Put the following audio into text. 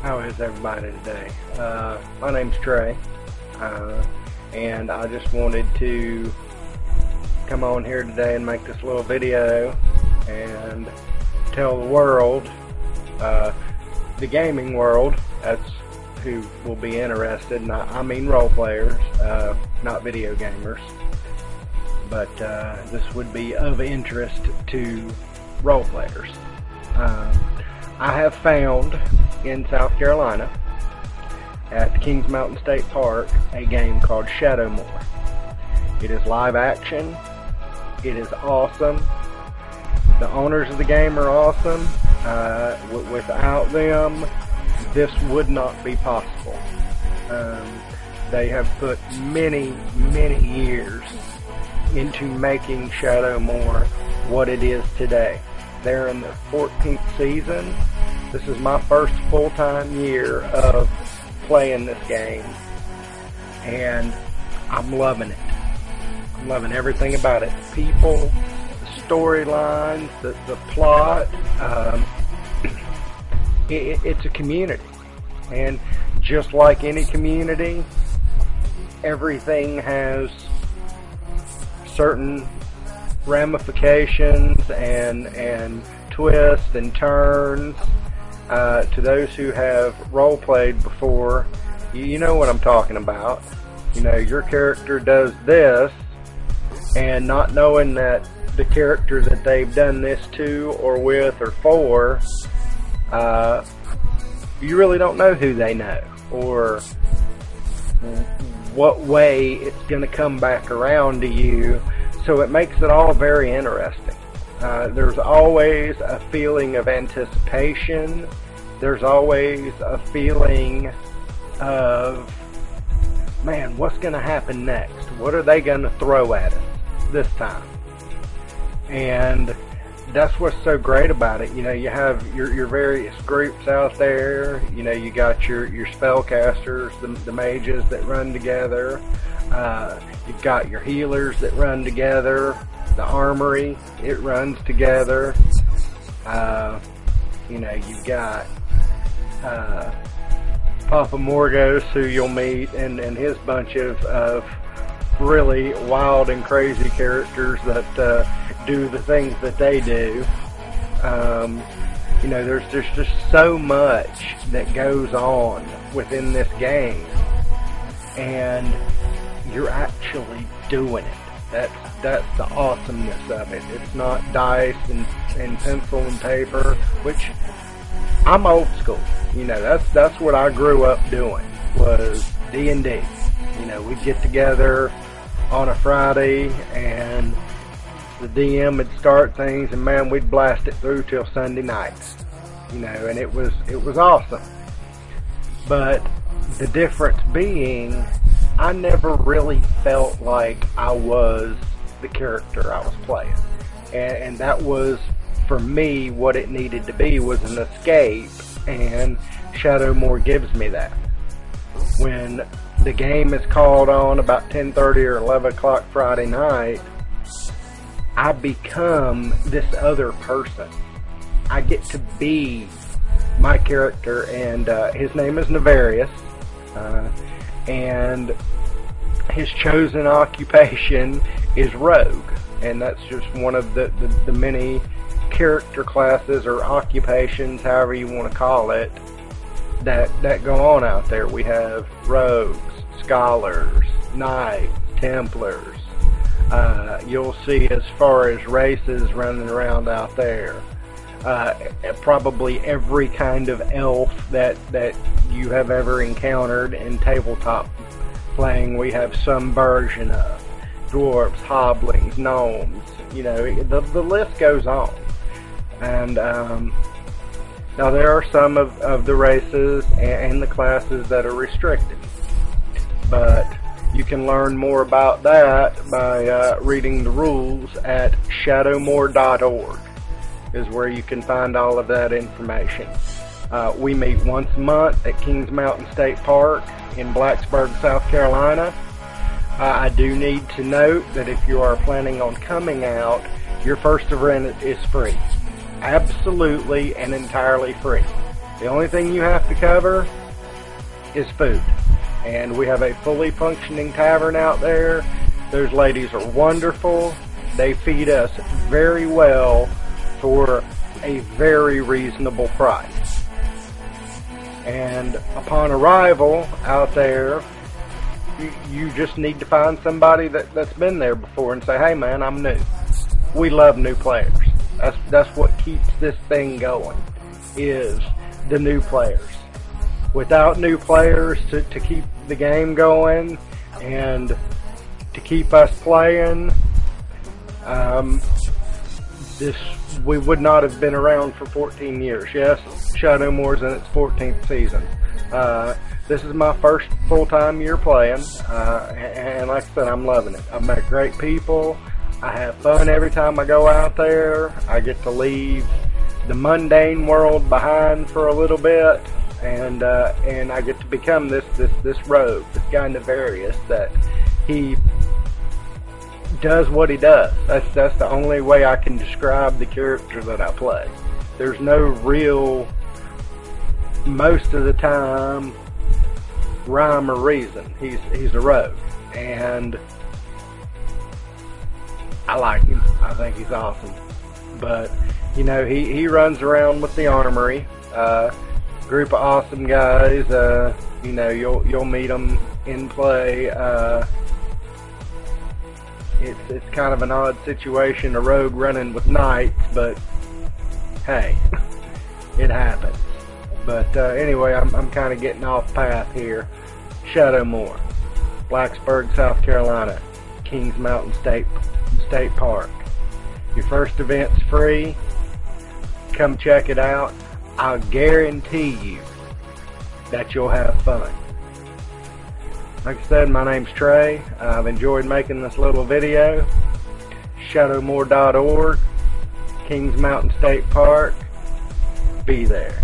How is everybody today? My name's Trey, and I just wanted to come on here today and make this little video and tell the world, the gaming world, that's who will be interested, and I mean role players, not video gamers, but this would be of interest to role players. I have found in South Carolina at Kings Mountain State Park a game called Shadowmoor. It is live action. It is awesome. The owners of the game are awesome. Without them, this would not be possible. They have put many years into making Shadowmoor what it is today. They're in their 14th season. This is my first full-time year of playing this game, and I'm loving it. I'm loving everything about it. The people, the storylines, the plot. It's a community, and just like any community, everything has certain ramifications and twists and turns. To those who have role played before, you know what I'm talking about. You know, your character does this, and not knowing that the character that they've done this to or with or for, you really don't know who they know or what way it's going to come back around to you. So it makes it all very interesting. There's always a feeling of anticipation. There's always a feeling of, man, what's going to happen next? What are they going to throw at us this time? And that's what's so great about it. You know, you have your various groups out there. You know, you got your spellcasters, the mages that run together. You've got your healers that run together. The armory, it runs together. You know, you've got Papa Morgos, who you'll meet, and his bunch of really wild and crazy characters that do the things that they do. You know, there's just so much that goes on within this game, and you're actually doing it. That's the awesomeness of it. It's not dice and pencil and paper, which I'm old school. You know, that's what I grew up doing, was D&D. You know, we'd get together on a Friday and the DM would start things, and man, we'd blast it through till Sunday nights. You know, and it was awesome. But the difference being, I never really felt like I was the character I was playing. And that was, for me, what it needed to be, was an escape, and Shadowmoor gives me that. When the game is called on about 10:30 or 11 o'clock Friday night, I become this other person. I get to be my character, and his name is Nefarious. And his chosen occupation is rogue, and that's just one of the many character classes or occupations, however you want to call it, that go on out there. We have rogues, scholars, knights, templars. You'll see as far as races running around out there. Probably every kind of elf that you have ever encountered in tabletop playing, we have some version of. Dwarves, hoblins, gnomes, you know, the list goes on. And now there are some of the races and the classes that are restricted, but you can learn more about that by reading the rules at shadowmoor.org. is where you can find all of that information. We meet once a month at Kings Mountain State Park in Blacksburg, South Carolina. I do need to note that if you are planning on coming out, your first event is free. Absolutely and entirely free. The only thing you have to cover is food. And we have a fully functioning tavern out there. Those ladies are wonderful. They feed us very well for a very reasonable price. And upon arrival out there, you just need to find somebody that's been there before and say, hey man, I'm new. We love new players. That's what keeps this thing going, is the new players. Without new players to keep the game going and to keep us playing, we would not have been around for 14 years. Yes, Shadowmoor's in its 14th season. This is my first full-time year playing, and like I said, I'm loving it. I've met great people. I have fun every time I go out there. I get to leave the mundane world behind for a little bit, and I get to become this rogue, this guy nefarious, that he does what he does. That's the only way I can describe the character that I play. There's no real, most of the time, rhyme or reason. He's a rogue, and I like him. I think he's awesome. But you know, he runs around with the armory, group of awesome guys. You know, you'll meet them in play. It's kind of an odd situation, a rogue running with knights, but hey, it happens. But anyway, I'm kind of getting off path here. Shadowmoor, Blacksburg, South Carolina, Kings Mountain State Park. Your first event's free. Come check it out. I'll guarantee you that you'll have fun. Like I said, my name's Trey. I've enjoyed making this little video. Shadowmoor.org, Kings Mountain State Park. Be there.